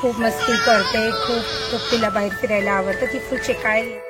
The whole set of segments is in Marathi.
खूप मस्ती करते, खूप तिला बाहेर फिरायला आवडतं, ती फुल शिकायला.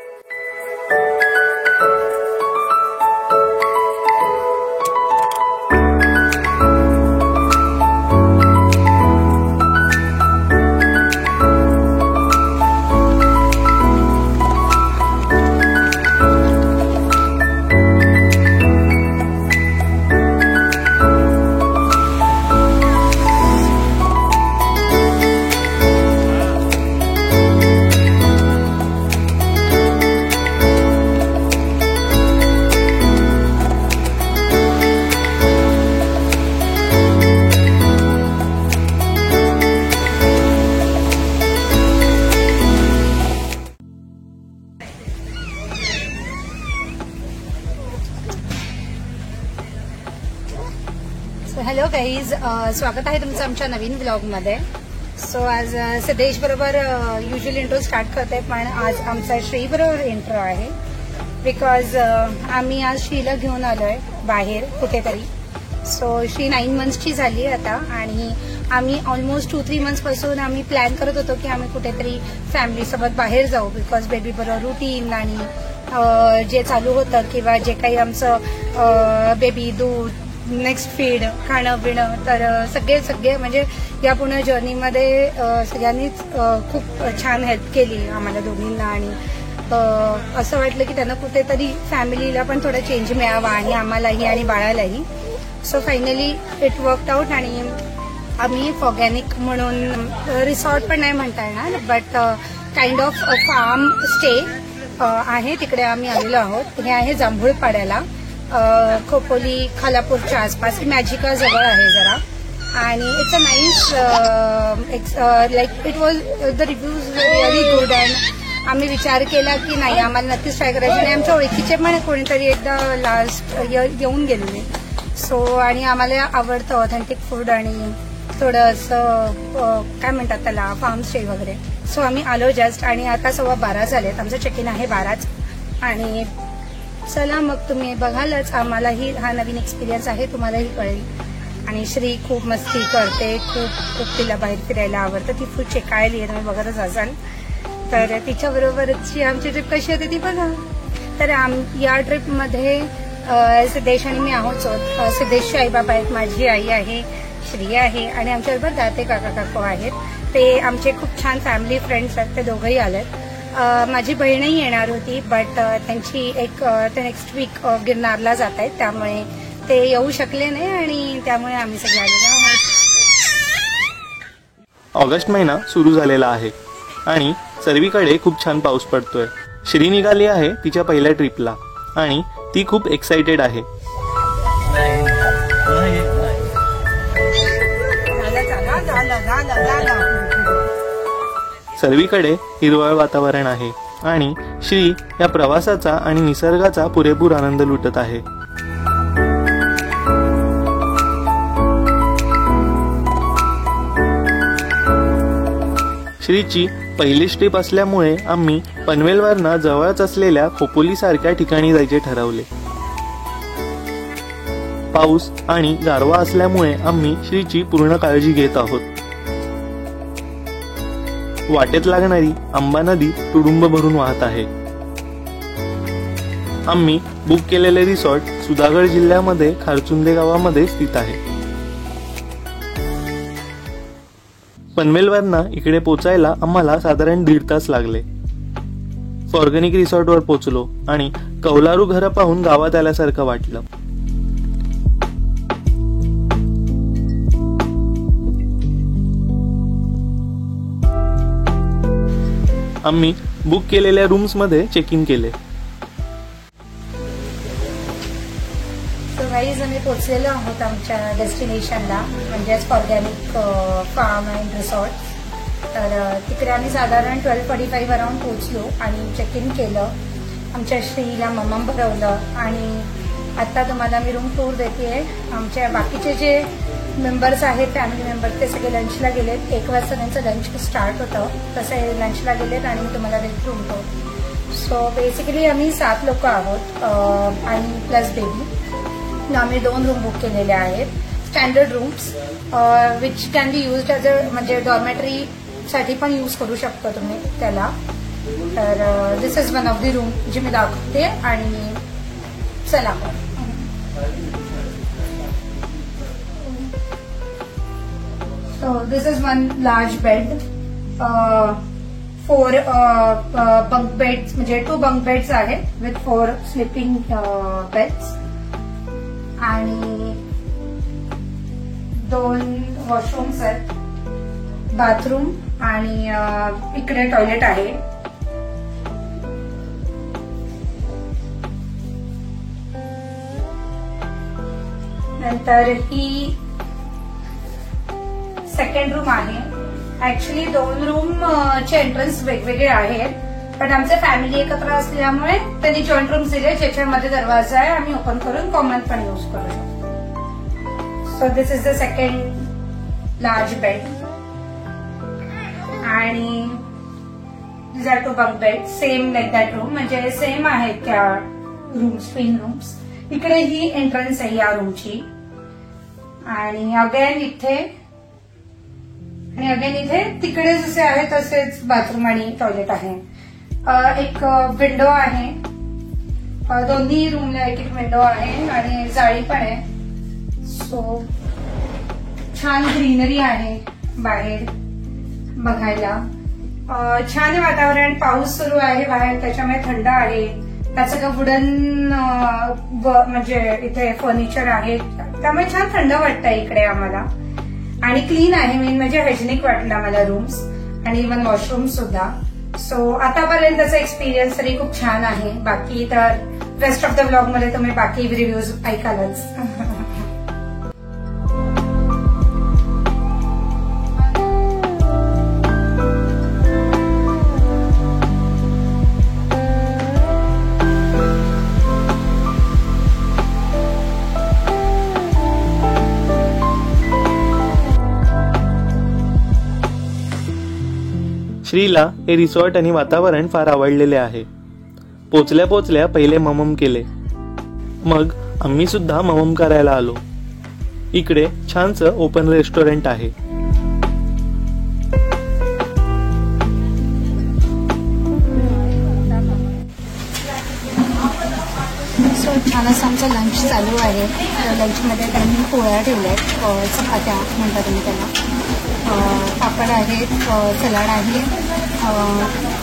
हॅलो गाईज, स्वागत आहे तुमचं आमच्या नवीन व्लॉगमध्ये. सो आज सिद्धेश बरोबर युजल इंट्रो स्टार्ट करते, पण आज आमचा श्री बरोबर इंट्रो आहे. बिकॉज आम्ही आज श्रीला घेऊन आलोय बाहेर कुठेतरी. सो श्री 9 मंथ्सची झाली आता आणि आम्ही ऑलमोस्ट 2-3 मंथ्सपासून आम्ही प्लॅन करत होतो की आम्ही कुठेतरी फॅमिलीसोबत बाहेर जाऊ. बिकॉज बेबी बरोबर रुटीन आणि जे चालू होतं किंवा जे काही आमचं बेबी दूध, नेक्स्ट फीड, खाणं पिणं, तर सगळे म्हणजे या पूर्ण जर्नीमध्ये सगळ्यांनीच खूप छान हेल्प केली आम्हाला दोघींना. आणि असं वाटलं की त्यांना कुठेतरी फॅमिलीला पण थोडा चेंज मिळावा आणि आम्हालाही आणि बाळालाही. So finally it worked out आणि आम्ही ऑर्गॅनिक म्हणून रिसॉर्ट पण नाही म्हणता येणार, but kind of farm stay आहे तिकडे आम्ही आलेलो आहोत. हे आहे जांभूळपाड्याला, खोपोली खालापूरच्या आसपास. मॅजिका जवळ आहे जरा आणि it's a nice like it was the reviews really good. And आम्ही विचार केला की नाही आम्हाला नक्कीच ट्राय करायचं. आणि आमच्या ओळखीचे पण कोणीतरी एकदा लास्ट इयर येऊन गेलेले. सो आणि आम्हाला आवडतं ऑथेंटिक फूड आणि थोडं असं काय म्हणतात त्याला फार्म स्टे वगैरे. सो आम्ही आलो जस्ट आणि आता 12:15 झालेत. आमचं चेक इन आहे 12च. आणि चला मग तुम्ही बघालच, आम्हालाही हा नवीन एक्सपिरियन्स आहे, तुम्हालाही कळेल. आणि श्री खूप मस्ती करते, खूप तिला बाहेर फिरायला आवडतं, ती खूप शिकायली आहे, तुम्ही बघतच असाल. तर तिच्याबरोबरची आमची ट्रिप कशी होती ती बघा. तर या ट्रिपमध्ये सिद्धेश आणि मी आहोत. सिद्धेशची आई बाबा आहेत, माझी आई आहे, श्री आहे आणि आमच्याबरोबर दाते काका काकू आहेत. ते आमचे खूप छान फॅमिली फ्रेंड्स आहेत, ते दोघंही आलेत. माझी बहीणही येणार होती, बट त्यांची ते नेक्स्ट वीक गिरनारला जात आहेत, त्यामुळे ते येऊ शकले नाही आणि त्यामुळे आम्ही सगळे आलेलो आहोत. ऑगस्ट महिना सुरू झालेला आहे आणि सर्वीकडे खूप छान पाऊस पडतोय. श्री निघाली आहे तिच्या पहिल्या ट्रिपला आणि ती खूप एक्साइटेड आहे. सर्वीकडे हिरवळ वातावरण आहे आणि श्री या प्रवासाचा आणि निसर्गाचा पुरेपूर आनंद लुटत आहे. श्रीची पहिली ट्रिप असल्यामुळे आम्ही पनवेलवरनं जवळच असलेल्या खोपोली सारख्या ठिकाणी जायचे ठरवले. पाऊस आणि गारवा असल्यामुळे आम्ही श्रीची पूर्ण काळजी घेत आहोत. वाटेत लागणारी आंबा नदी तुडुंब भरून वाहत आहे. आम्ही बुक केलेले रिसॉर्ट सुधागड जिल्ह्यामध्ये खारचुंदे गावामध्ये स्थित आहे. पनवेलवरनं इकडे पोचायला आम्हाला साधारण 1.5 तास लागले. ऑर्गॅनिक रिसॉर्टवर पोचलो आणि कौलारू घरं पाहून गावात आल्यासारखं वाटलं. आम्ही बुक केलेल्या रूम्स मध्ये चेक इन केले. सो गाईज, आम्ही पोहोचलेलो आहोत आमच्या डेस्टिनेशनला, म्हणजेच ऑर्गॅनिक फार्म अँड रिसॉर्ट. तर तिकडे आम्ही साधारण 12:45 अराउंड पोहोचलो आणि चेक इन केलं. आमच्या श्रीला मम्मा भरवलं आणि आता तुम्हाला मी रूम टूर देते. आमच्या बाकीचे जे मेंबर्स आहेत, फॅमिली मेंबर्स, ते सगळे लंचला गेलेत. 1 वाजता त्यांचं लंच स्टार्ट होतं, तसे लंचला गेलेत आणि मी तुम्हाला रूम टूर. सो बेसिकली आम्ही 7 लोक आहोत आणि प्लस बेबी. आम्ही 2 रूम बुक केलेले आहेत, standard rooms, which can be used as a म्हणजे डॉर्मेटरी साठी पण यूज करू शकता तुम्ही त्याला. तर this is one of the room जी मी दाखवते. आणि चला, so this is one large bed, 4 bunk beds, म्हणजे 2 bunk beds आहेत with 4 sleeping beds आणि 2 वॉशरूम्स आहेत, बाथरूम आणि इकडे टॉयलेट आहे. नंतर ही सेकंड रूम आहे. ऍक्च्युली 2 रूम चे एंट्रन्स वेगवेगळे आहेत, पण आमचे फॅमिली एकत्र असल्यामुळे त्यांनी जॉईंट रूम्स दिले ज्याच्यामध्ये दरवाजा आहे, आम्ही ओपन करून कॉमन पण यूज करू शकतो. So this is the second large bed आणि this are 2 bunk bed same like that room, म्हणजे सेम आहेत त्या रूम्स, ट्विन रूम्स. इकडे ही एंट्रन्स आहे या रूमची आणि अगेन इथे तिकडे जसे आहे तसेच बाथरूम आणि टॉयलेट आहे. एक विंडो आहे, दोन्ही रूमला एक विंडो आहे आणि जाळी पण आहे. सो छान ग्रीनरी आहे बाहेर बघायला. छान आहे वातावरण. पाऊस सुरू आहे बाहेर त्याच्यामुळे थंड आहे. त्याचं का वुडन म्हणजे इथे फर्निचर आहे त्यामुळे छान थंड वाटतंय इकडे आम्हाला. आणि क्लीन आहे, मेन म्हणजे हायजेनिक वाटला मला रूम्स आणि इव्हन वॉशरूम सुद्धा. सो आतापर्यंतचा एक्सपिरियन्स तरी खूप छान आहे. बाकी तर रेस्ट ऑफ द ब्लॉग मध्ये तुम्ही बाकी रिव्ह्यूज ऐकालच. श्रीला हे रिसॉर्ट आणि वातावरण फार आवडलेले आहे. पोचल्या पोचल्या पहिले ममम केले, मग आम्ही सुद्धा ममम करायला आलो. इकडे छानसं ओपन रेस्टॉरंट आहे. सो छान असं आमचं लंच चालू आहे. लंचमध्ये त्यांनी पोळ्या ठेवल्यात, चपात्या म्हणतात तुम्ही त्याला, पापड आहेत, सलाड आहे,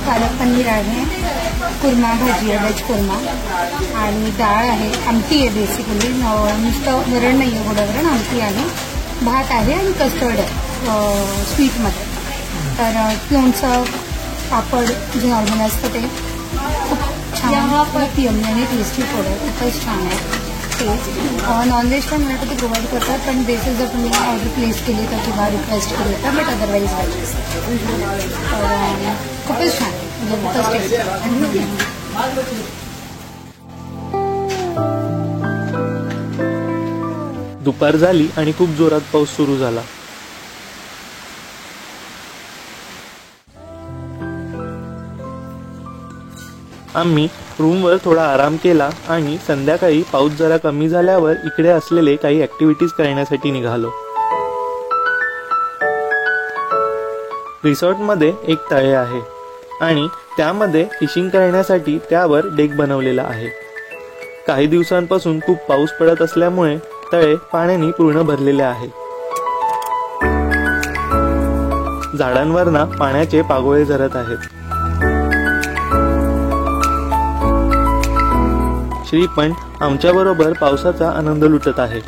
पालक पनीर आहे, कुर्मा भाजी आहे, व्हेज कुर्मा आणि डाळ आहे, आमटी आहे बेसिकली, नुसतं वरण नाही आहे, गोडवरण आमटी आहे, भात आहे आणि कस्टर्ड आहे स्वीटमध्ये. तर लोणचं पापड जे नॉर्मल असतं ते खूप छान, खूप यम्मी आणि टेस्टी फूड आहे, खूपच छान आहे टेस्ट. नॉनव्हेज पण मला ते प्रोव्हाइड करतात, पण बेसिस जर तुम्ही ऑर्डर प्लेस केली तर किंवा रिक्वेस्ट केली तर, बट अदरवाईज व्हेज. तर खूपच छान आहे, खूपच टेस्टी. दुपार झाली आणि खूप जोरात पाऊस सुरू झाला. आम्ही रूमवर थोडा आराम केला आणि संध्याकाळी पाऊस जरा कमी झाल्यावर इकडे असलेले काही ऍक्टिव्हिटीज करण्यासाठी निघालो. रिसॉर्टमध्ये एक तळे आहे आणि त्यामध्ये फिशिंग करण्यासाठी त्यावर डेक बनवलेला आहे. काही दिवसांपासून खूप पाऊस पडत असल्यामुळे तळे पाण्याने पूर्ण भरलेले आहे. झाडांवरना पाण्याचे पागोळे झरत आहेत. श्री पण आमच्या बरोबर पावसाचा आनंद लुटत आहे.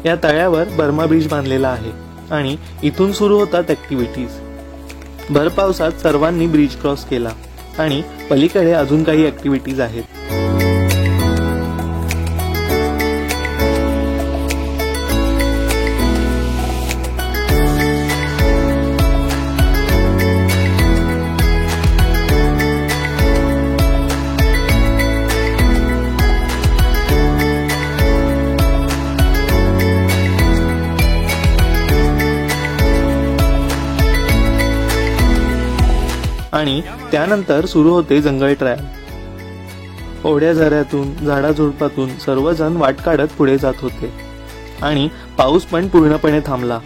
या तळ्यावर बर्मा ब्रिज बांधलेला आहे आणि इथून सुरू होतात ऍक्टिव्हिटीज. भर पावसात सर्वांनी ब्रिज क्रॉस केला आणि पलीकडे अजून काही ऍक्टिव्हिटीज आहेत. आणि त्यानंतर सुरू होते जंगल ट्रायल. ओढ्या झऱ्यातून झाडाझुडपातून सर्वजण वाट काढत पुढे जात होते आणि पाऊस पण पूर्णपणे थांबला.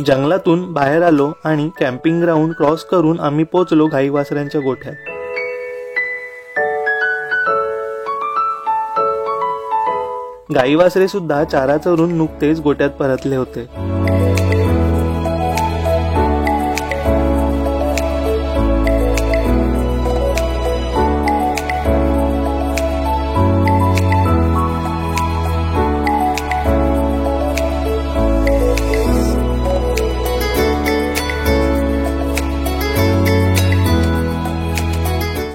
जंगलातून बाहेर आलो आणि कॅम्पिंग ग्राउंड क्रॉस करून आम्ही पोचलो गाई वासऱ्यांच्या गोठ्यात. गाई वासरे सुद्धा चारा चरून नुकतेच गोठ्यात परतले होते.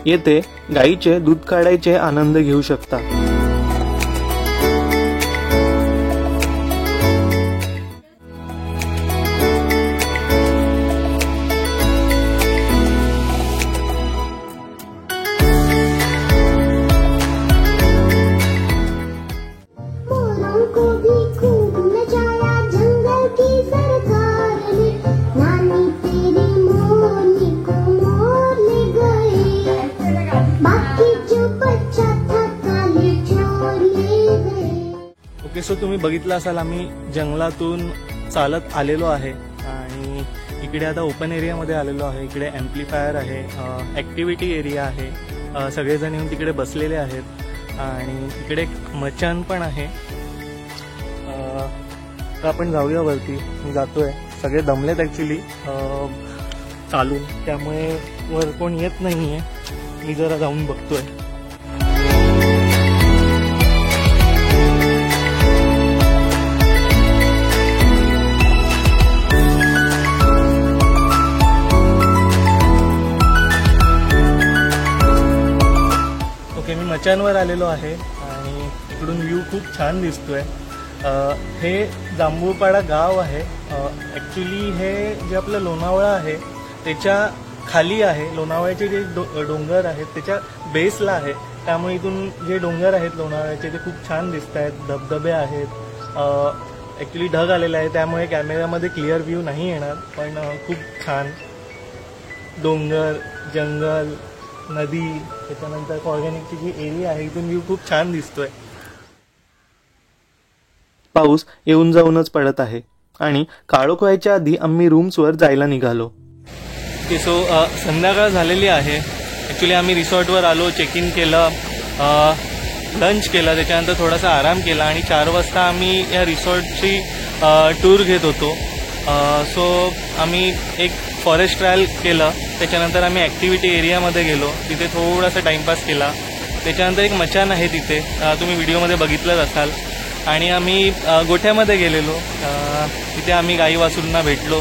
येथे गाईचे दूध काढायचे आनंद घेऊ शकता. ओके, सो तुम्ही बघितलं असाल आम्ही जंगलातून चालत आलेलो आहे आणि इकडे आता ओपन एरियामध्ये आलेलो आहे. इकडे ॲम्प्लिफायर आहे, ॲक्टिव्हिटी एरिया आहे, सगळेजण येऊन तिकडे बसलेले आहेत आणि इकडे एक मचान पण आहे. तर आपण जाऊया वरती. मी जातोय, सगळे दमलेत ॲक्च्युली चालून, त्यामुळे वर कोण येत नाहीये. मी जरा जाऊन बघतोय. मी मचानवर आलेलो आहे आणि इकडून व्ह्यू खूप छान दिसतोय. हे जांभूळपाडा गाव आहे. ॲक्च्युली हे जे आपलं लोणावळा आहे त्याच्या खाली आहे. लोणावळ्याचे जे डोंगर आहेत त्याच्या बेसला आहे, त्यामुळे इथून जे डोंगर आहेत लोणावळ्याचे ते खूप छान दिसत आहेत. धबधबे आहेत. ॲक्च्युली ढग आलेला आहे त्यामुळे कॅमेऱ्यामध्ये क्लिअर व्ह्यू नाही येणार, पण खूप छान डोंगर, जंगल, नदी, त्याच्यानंतर ऑर्गॅनिकची जी एरिया आहे इथून व्ह्यू खूप छान दिसतोय. पाऊस येऊन जाऊनच पडत आहे आणि काळोख व्हायच्या आधी आम्ही रूम्सवर जायला निघालो. सो संध्याकाळ झालेली आहे. ॲक्च्युली आम्ही रिसॉर्टवर आलो, चेक इन केलं, लंच केला, त्याच्यानंतर थोडासा आराम केला आणि 4 वाजता आम्ही या रिसॉर्टची टूर घेत होतो. सो आम्ही एक फॉरेस्ट ट्रायल केलं, त्याच्यानंतर आम्ही ॲक्टिव्हिटी एरियामध्ये गेलो, तिथे थोडासा टाईमपास केला. त्याच्यानंतर एक मचान आहे तिथे, तुम्ही व्हिडिओमध्ये बघितलंच असाल. आणि आम्ही गोठ्यामध्ये गेलेलो, तिथे आम्ही गाई वासरूंना भेटलो.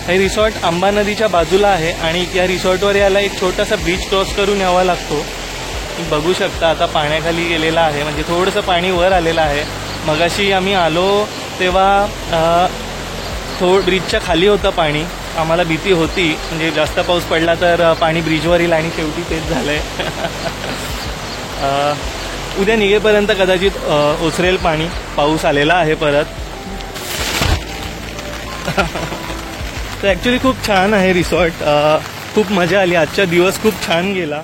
हे रिसॉर्ट आंबा नदीच्या बाजूला आहे आणि या रिसॉर्टवर यायला एक छोटासा ब्रिज क्रॉस करून यावा लागतो. तुम्ही बघू शकता आता पाण्याखाली गेलेला आहे, म्हणजे थोडंसं पाणी वर आलेलं आहे. मगाशी आम्ही आलो तेव्हा ब्रिजच्या खाली होतं पाणी. आम्हाला भीती होती, म्हणजे जास्त पाऊस पडला तर पाणी ब्रिजवर येईल आणि शेवटी तेच झालंय. उद्या निघेपर्यंत कदाचित ओसरेल पाणी. पाऊस आलेला आहे परत. तर ॲक्च्युली खूप छान आहे रिसॉर्ट. खूप मजा आली. आजचा दिवस खूप छान गेला.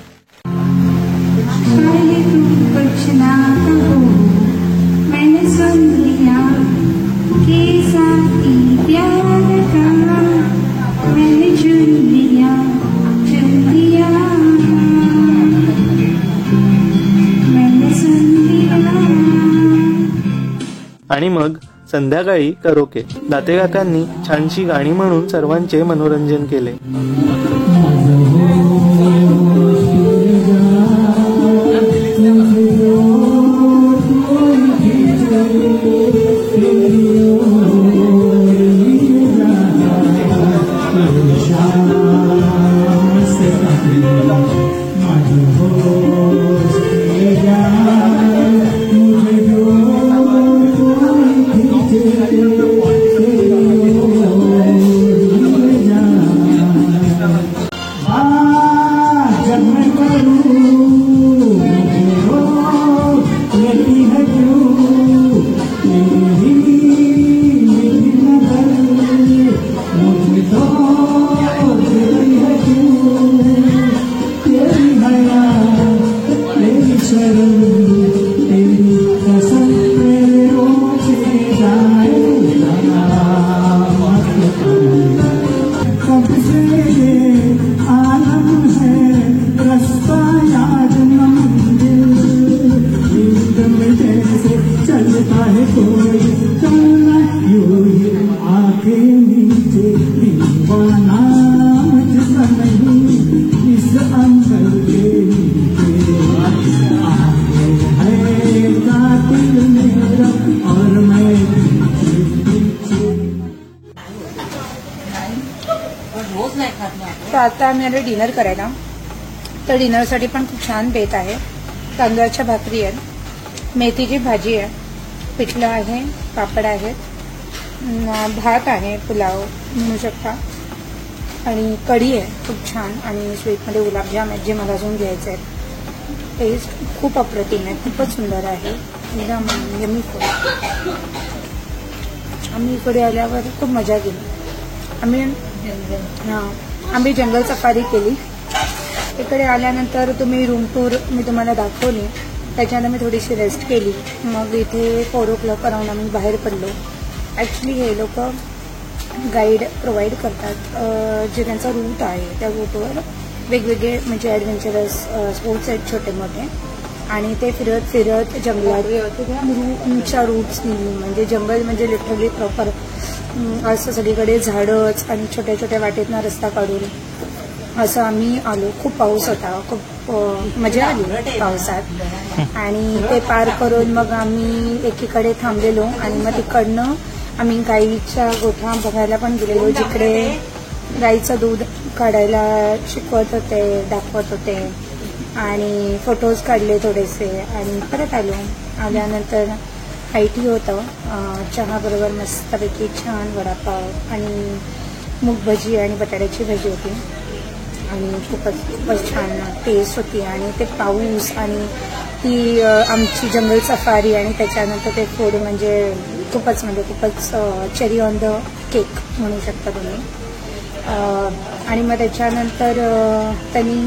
आणि मग संध्याकाळी करोके. दाते काकांनी छानशी गाणी म्हणून सर्वांचे मनोरंजन केले. तर आता आम्ही आलो डिनर करायला. तर डिनरसाठी पण खूप छान बेत आहे. तांदळाच्या भाकरी आहेत, मेथीची भाजी आहे, पिठलं आहे, पापड आहेत, भात आहे, पुलाव म्हणू शकता, आणि कढी आहे खूप छान, आणि स्वीटमध्ये गुलाबजाम आहेत जे मला अजून घ्यायचे आहेत. टेस्ट खूप अप्रतिम आहे, खूपच सुंदर आहे, एकदम यम्मी फूड. आम्ही इकडे आल्यावर खूप मजा केली. आम्ही जंगल सफारी केली. इकडे आल्यानंतर तुम्ही रूम टूर मी तुम्हाला दाखवली, त्याच्यानंतर मी थोडीशी रेस्ट केली. मग इथे 4 o'clock अराउंड आम्ही बाहेर पडलो. ॲक्च्युली हे लोक गाईड प्रोव्हाइड करतात, जे त्यांचा रूट आहे त्या रूटवर वेगवेगळे म्हणजे ॲडव्हेंचरस स्पोर्ट्स आहेत छोटे मोठे, आणि ते फिरत फिरत जंगलात रूट्सनी, म्हणजे जंगल म्हणजे लिटरली प्रॉपर असं सगळीकडे झाडंच आणि छोट्या छोट्या वाटेतनं रस्ता काढून असं आम्ही आलो. खूप पाऊस होता, खूप मजा आली पावसात, आणि ते पार करून मग आम्ही एकीकडे थांबलेलो, आणि मग तिकडनं आम्ही गाईच्या गोठा बघायला पण गेलेलो, जिकडे गाईचं दूध काढायला शिकवत होते, दाखवत होते, आणि फोटोज काढले थोडेसे, आणि परत आलो. आल्यानंतर हायटी होतं, चहाबरोबर मस्तपैकी छान वडापाव आणि मूग भजी आणि बटाट्याची भाजी होती, आणि खूपच छान टेस्ट होती. आणि ते पाऊस आणि ती आमची जंगल सफारी आणि त्याच्यानंतर ते फूड म्हणजे खूपच चेरी ऑन द केक म्हणू शकता तुम्ही. आणि मग त्याच्यानंतर त्यांनी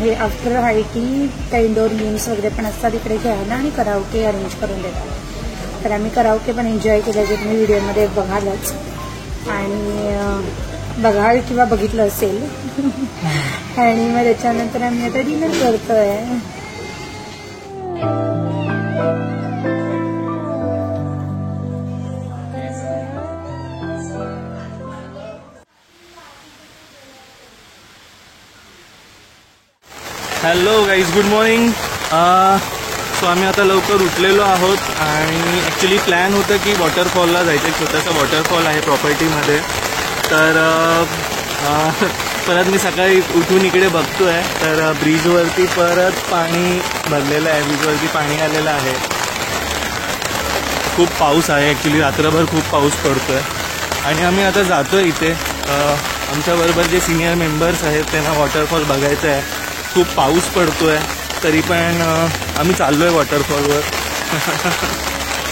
हे आफ्टर हायटी त्या इंडोर गेम्स वगैरे पण असतात इकडे घ्यायला, आणि कराओके अरेंज करून देतात. तर आम्ही कराओके पण एन्जॉय केलं, जे तुम्ही व्हिडिओमध्ये बघालच, आणि बघाल किंवा बघितलं असेल. आणि मग त्याच्यानंतर आम्ही आता डिनर करतोय. Hello guys, good morning. So आम्ही आता लवकर उठलेलो आहोत, आणि ॲक्च्युली प्लॅन होतं की वॉटरफॉलला जायचं. एक छोटासा वॉटरफॉल आहे प्रॉपर्टीमध्ये. तर परत मी सकाळी उठून इकडे बघतोय, तर ब्रिजवरती परत पाणी भरलेलं आहे, ब्रिजवरती पाणी आलेलं आहे. खूप पाऊस आहे ॲक्च्युली, रात्रभर खूप पाऊस पडतोय, आणि आम्ही आता जातोय इथे. आमच्याबरोबर जे सिनियर मेंबर्स आहेत त्यांना वॉटरफॉल बघायचं आहे. खूप पाऊस पडतोय तरी पण आम्ही चाललोय वॉटरफॉलवर.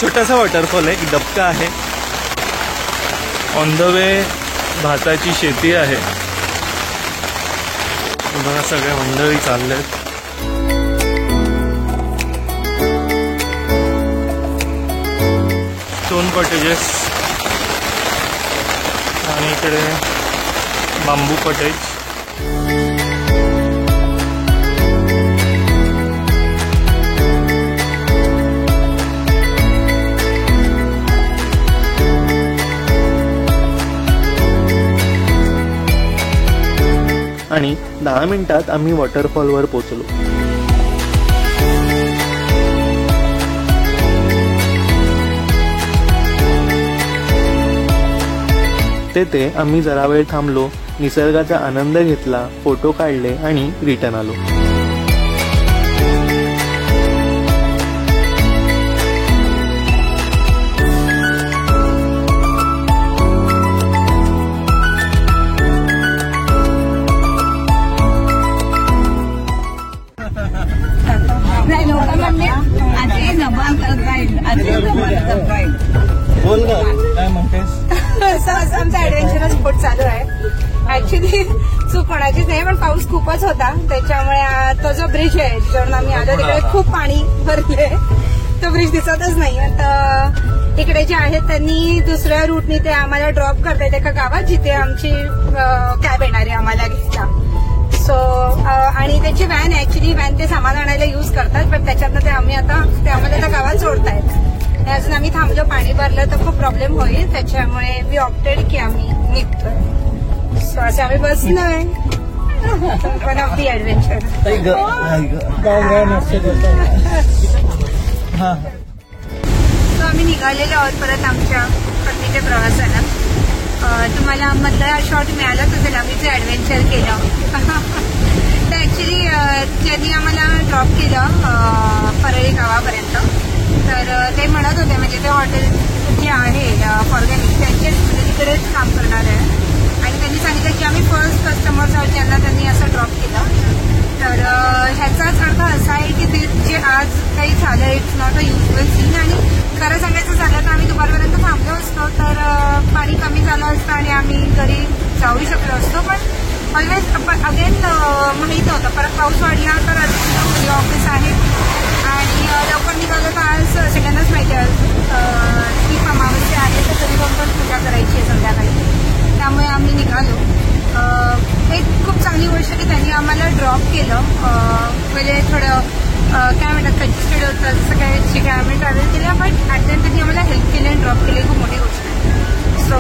छोटासा वॉटरफॉल आहे, एक डबका आहे. ऑन द वे भाताची शेती आहे. बघा सगळ्या मंडळी चाललेत. स्टोन कॉटेजेस, आणि इकडे बांबू कॉटेज. आणि 10 मिनिटात आम्ही वॉटरफॉलवर पोहोचलो. तेथे आम्ही जरा वेळ थांबलो, निसर्गाचा आनंद घेतला, फोटो काढले आणि रिटर्न आलो. बोल ना, काय म्हणतेस? आमचा ऍडव्हेंचरस स्पोर्ट चालू आहे. ऍक्च्युली चूक कोणाचीच नाही, पण पाऊस खूपच होता, त्याच्यामुळे तो जो ब्रिज आहे ज्याच्यावरून आम्ही आलो तिकडे खूप पाणी भरले, तो ब्रिज दिसतच नाही. आता इकडे जे आहेत त्यांनी दुसऱ्या रूटनी ते आम्हाला ड्रॉप करतायत एका गावात, जिथे आमची कॅब येणार आहे आम्हाला घ्यायला. सो आणि त्यांची व्हॅन, ऍक्च्युली व्हॅन ते सामान आणायला यूज करतात, पण त्याच्यातनं ते आम्हाला त्या गावात सोडतायत. अजून आम्ही थांबलो, पाणी भरलं तर खूप प्रॉब्लेम होईल, त्याच्यामुळे वी ऑप्टेड की आम्ही निघतोय. सो असं आम्ही बसलोय. One of the adventure. So आम्ही निघालेलो आहोत परत आमच्या परतीच्या प्रवासाला. तुम्हाला मधला शॉट मिळाला तर आम्ही जे ऍडव्हेंचर केलं तर ऍक्च्युली ज्यांनी आम्हाला ड्रॉप केलं परळी गावापर्यंत, तर ते म्हणत होते म्हणजे ते हॉटेल जे आहे ऑर्गॅनिक त्यांचेच तिकडेच काम करणार आहे, आणि त्यांनी सांगितलं की आम्ही फर्स्ट कस्टमर्स आहोत ज्यांना त्यांनी असं ड्रॉप केलं. तर ह्याचाच अर्थ असा आहे की ते जे आज काही झालं it's not a usual scene. आणि खरं सांगायचं झालं तर आम्ही दुपारपर्यंत थांबलो असतो तर पाणी कमी झालं असतं आणि आम्ही घरी जाऊ शकलो असतो. पण ऑलवेज अगेन माहीत होतं परत पाऊस वाढला तर अजून ऑफिस आहे आणि लवकर निघालं तर आज सगळ्यांनाच माहिती आहे की अमावस्या आहे, तर तरी पण पूजा करायची आहे संध्याकाळी, त्यामुळे आम्ही निघालो. एक खूप चांगली गोष्ट की त्यांनी आम्हाला ड्रॉप केलं. म्हणजे थोडं काय म्हणतात कंजेस्टेड होतं जसं काय जे आम्ही ट्रॅव्हल केलं, बट ॲट द एंड त्यांनी आम्हाला हेल्प केली आणि ड्रॉप केली, खूप मोठी गोष्ट आहे. सो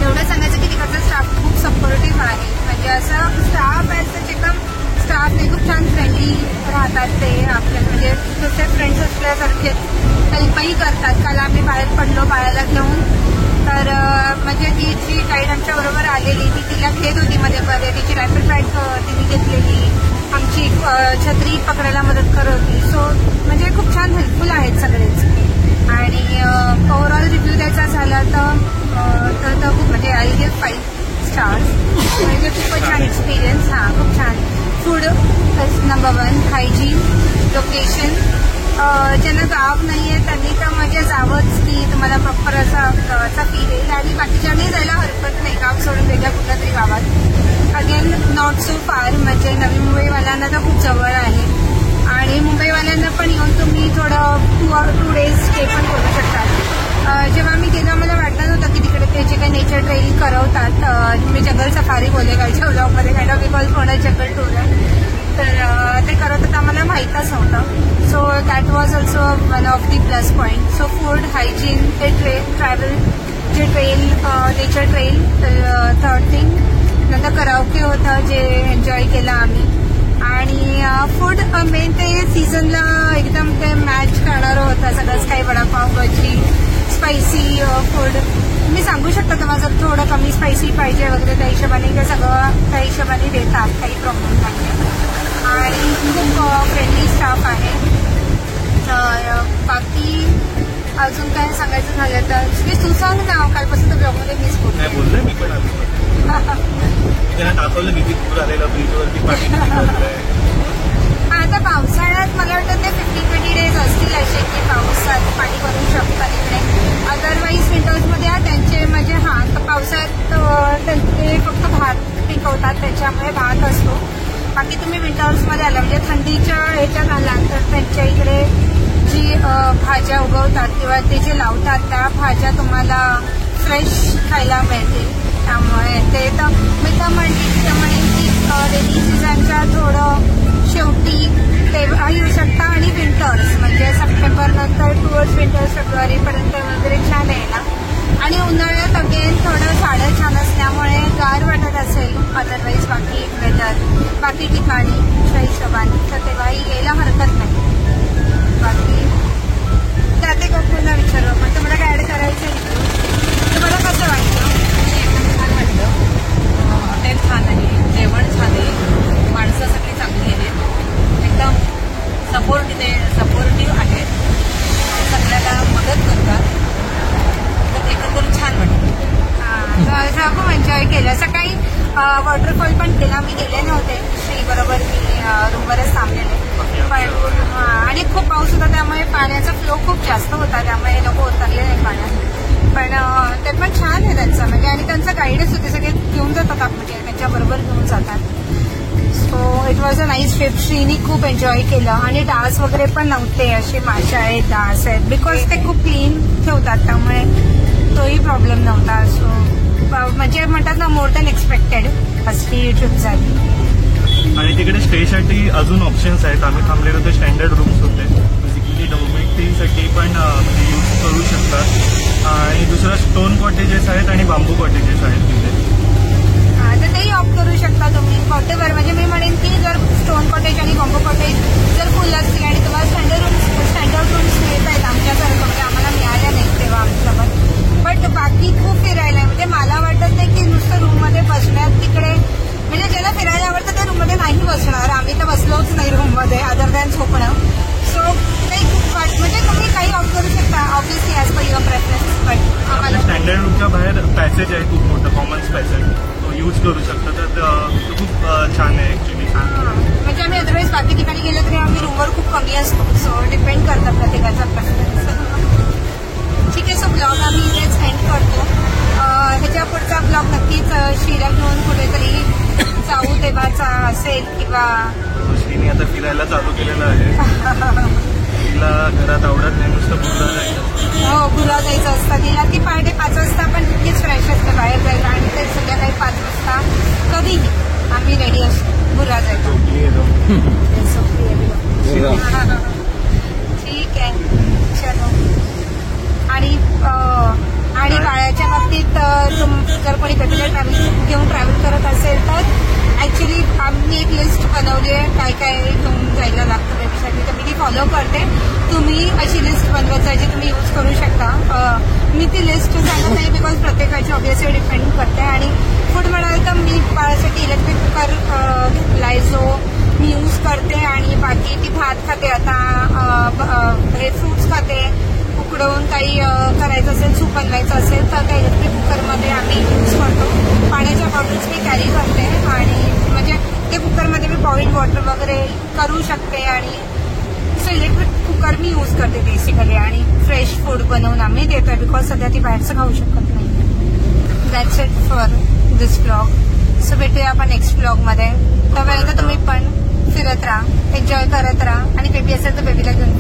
एवढं सांगायचं की तिकडचा स्टाफ खूप सपोर्टिव्ह आहे. म्हणजे असं स्टाफ आहे तर एकदम स्टाफ नाही, खूप छान फ्रेंडली राहतात ते आपल्या, म्हणजे दुसरे फ्रेंड्स असल्यासारखे हेल्पही करतात. काल आम्ही बाहेर पडलो बाळाला घेऊन, तर म्हणजे ती जी गाईड आमच्या बरोबर आलेली ती तिला घेत होती मध्ये मध्ये, तिची रॅपिड बॅग तिने घेतलेली, आमची छत्री पकडायला मदत करत होती. सो म्हणजे खूप छान हेल्पफुल आहेत सगळेच. आणि ओव्हरऑल रिव्ह्यू द्यायचा झाला तर खूप म्हणजे आय गिव्ह 5 स्टार्स. म्हणजे खूपच छान एक्सपिरियन्स. हां, खूप छान. Food number 1, hygiene, location. ज्यांना गाव नाही आहे त्यांनी तर म्हणजे जावंच की तुम्हाला प्रॉपर असा गावाचा फील येईल, आणि बाकीच्यांनी जायला हरकत नाही गाव सोडून वेगळ्या कुठल्या तरी गावात. अगेन नॉट सो फार, म्हणजे नवी मुंबईवाल्यांना तर खूप जवळ आहे आणि मुंबईवाल्यांना पण येऊन तुम्ही थोडं 2 days स्टे पण करू शकतात. जेव्हा मी गेलो मला वाटलं नव्हतं की तिकडे ते जे काही नेचर ट्रेल करवतात, मी जंगल सफारी बोलले कालच्या ब्लॉगमध्ये, काइंड ऑफ बिकॉज पूर्ण जंगल टूर आहे, तर ते करत होतं आम्हाला माहीतच नव्हतं. So that was also one of the plus point. So food, hygiene, ते ट्रॅव्हल जे trail nature trail, 3rd thing. नंतर कराओके होतं जे एन्जॉय केलं आम्ही. आणि फूड मेन ते सीझनला एकदम ते मॅच करणारं होतं सगळंच काही. वडापाव, भजी, स्पायसी फूड. तुम्ही सांगू शकता तुम्हाला जर थोडं कमी स्पायसी पाहिजे वगैरे त्या हिशोबाने, ते सगळं त्या हिशोबाने देतात, काही प्रॉब्लेम नाही. आणि खूप फ्रेंडली स्टाफ आहे. बाकी अजून काय सांगायचं झालं तर तू सांग ना, कालपासून तर ब्लॉगमध्ये मिस बोलले मी पण त्यांना दाखवलं किती पूर आलेला ब्रिजवरती पाणी. आता पावसाळ्यात मला वाटतं ते 50-20 days असतील असे की पावसात पाणी भरू शकतात इकडे. अदरवाईज विंटर्समध्ये त्यांचे म्हणजे तर पावसाळ्यात त्यांचे फक्त भात पिकवतात, त्याच्यामुळे भात असतो. बाकी तुम्ही विंटर्समध्ये आला म्हणजे थंडीच्या ह्याच्यात आला तर त्यांच्या इकडे जी भाज्या उगवतात किंवा ते जे लावतात त्या भाज्या तुम्हाला फ्रेश खायला मिळतील. त्यामुळे ते तर मी तर म्हणेन की रेनी सीझनच्या थोडं शेवटी तेव्हा येऊ शकता, आणि विंटर्स म्हणजे सप्टेंबर नंतर टुवर्ड्स विंटर्स फेब्रुवारीपर्यंत वगैरे छान आहे ना. आणि उन्हाळ्यात अगेन थोडं झाडं छान असल्यामुळे गार वाटत असेल. अदरवाईज बाकी वेदर बाकी ठिकाणी हिशोबाने तर तेव्हाही यायला हरकत नाही. बाकी त्यात एक पुन्हा विचारू आपण, तुम्हाला काय ॲड करायचं आहे? तुम्हाला कसं वाटतं? छान वाटलं. हॉटेल छान आहे, जेवण छान आहे, माणसं सगळी चांगली आहेत, एकदम सपोर्टिव्ह आहेत, सगळ्याला मदत करतात. तर एकंदर छान वाटतं. खूप एन्जॉय केलं. सकाळी वॉटरफॉल पण केला. मी गेले नव्हते श्री बरोबर, मी रूमवरच थांबलेले. पण आणि खूप पाऊस होता त्यामुळे पाण्याचा फ्लो खूप जास्त होता, त्यामुळे लोक उतरले नाही पाण्यात. पण ते पण छान आहे त्यांचं म्हणजे, आणि त्यांचं गाईडच होते, सगळे घेऊन जातात म्हणजे त्यांच्याबरोबर घेऊन जातात. So it was a nice trip. Srini खूप एन्जॉय केलं. आणि डास वगैरे पण नव्हते, असे माशा आहेत, डास आहेत, बिकॉज ते खूप क्लीन ठेवतात त्यामुळे तोही प्रॉब्लेम नव्हता. सो म्हणजे म्हणतात ना मोर दॅन एक्सपेक्टेड अशी ट्रिप झाली. आणि तिकडे स्टेसाठी अजून ऑप्शन्स आहेत. आम्ही थांबलेलो ते स्टँडर्ड रूम्स होते, बेसिकली डॉर्मेटरीसाठी पण म्हणजे यूज करू शकतात. आणि दुसरं स्टोन कॉटेजेस आहेत आणि बांबू कॉटेजेस आहेत तिथे. तर तेही ऑप्ट करू शकता तुम्ही. कॉटेवर म्हणजे मी म्हणेन की जर स्टोन कॉटेज आणि बॉम्बो कॉटेज जर फुल असतील आणि तुम्हाला स्टँडर्ड रूम्स मिळत आहेत आमच्यासारखं, म्हणजे आम्हाला मिळाल्या नाहीत तेव्हा आमच्यासोबत, बट बाकी खूप फिरायला आहे. म्हणजे मला वाटत नाही की नुसतं रूममध्ये बसण्यात तिकडे, म्हणजे ज्याला फिरायला आवडतं त्या रूममध्ये नाही बसणार. आम्ही तर बसलोच नाही रूममध्ये अदर दॅन झोपणं. सो काही म्हणजे तुम्ही काही ऑप्ट करू शकता obviously as per your preference. But आम्हाला स्टँडर्ड रूमच्या बाहेर पॅसेज आहे खूप मोठं, कॉमन्स पॅसेज, तो यूज करू शकता. तर तो खूप छान आहे ऍक्च्युली. म्हणजे आम्ही अदरवाईज बाकी ठिकाणी गेलो तरी आम्ही रूमवर खूप कमी असतो. सो डिपेंड करतं प्रत्येकाचा प्रेफरन्स. ठीक आहे. सो ब्लॉग आम्ही इथेच एंड करतो. ह्याच्या पुढचा ब्लॉग नक्कीच श्रीला घेऊन कुठेतरी जाऊ तेव्हाचा असेल किंवा श्रीने आता फिरायला चालू केलेलं आहे. तिला घरात आवडत नाही, नुसतं बुरला जायचं. हो गुला जायचं असतं तिला. ती पहाटे 5 वाजता पण तितकीच फ्रेश असते बाहेर जायला आणि ते संध्याकाळी 5 वाजता कधीही आम्ही रेडी असतो गुला जायचं. ठीक आहे. चलो. आणि बाळाच्या बाबतीत जर कोणी बेबीला घेऊन ट्रॅव्हल करत असेल तर ऍक्च्युली आम्ही एक लिस्ट बनवली आहे काय काय घेऊन जायला लागतं बेबीसाठी. तर मी ती फॉलो करते. तुम्ही अशी लिस्ट बनवत जायची तुम्ही यूज करू शकता. मी ती लिस्ट सांगत नाही बिकॉज प्रत्येकाची ऑब्व्हियसली डिपेंड करते. आणि फूड म्हणाल तर मी बाळासाठी इलेक्ट्रिक कुकर घेतलाय जो मी यूज करते. आणि बाकी ती भात खाते आता, हे फ्रुट्स खाते. उकडवून काही करायचं असेल, सूप बनवायचं असेल तर त्या इलेक्ट्रिक कुकरमध्ये आम्ही यूज करतो. पाण्याच्या बॉटल्स मी कॅरी करते आणि म्हणजे ते कुकरमध्ये मी बॉइल्ड वॉटर वगैरे करू शकते. आणि सो इलेक्ट्रिक कुकर मी यूज करते बेसिकली. आणि फ्रेश फूड बनवून आम्ही देतोय बिकॉज सध्या ती बाहेरचं खाऊ शकत नाही. That's it for this blog. So भेटूया आपण नेक्स्ट ब्लॉगमध्ये. तोपर्यंत तुम्ही पण फिरत राहा, एन्जॉय करत राहा आणि बेबी असेल तर बेबीला घेऊन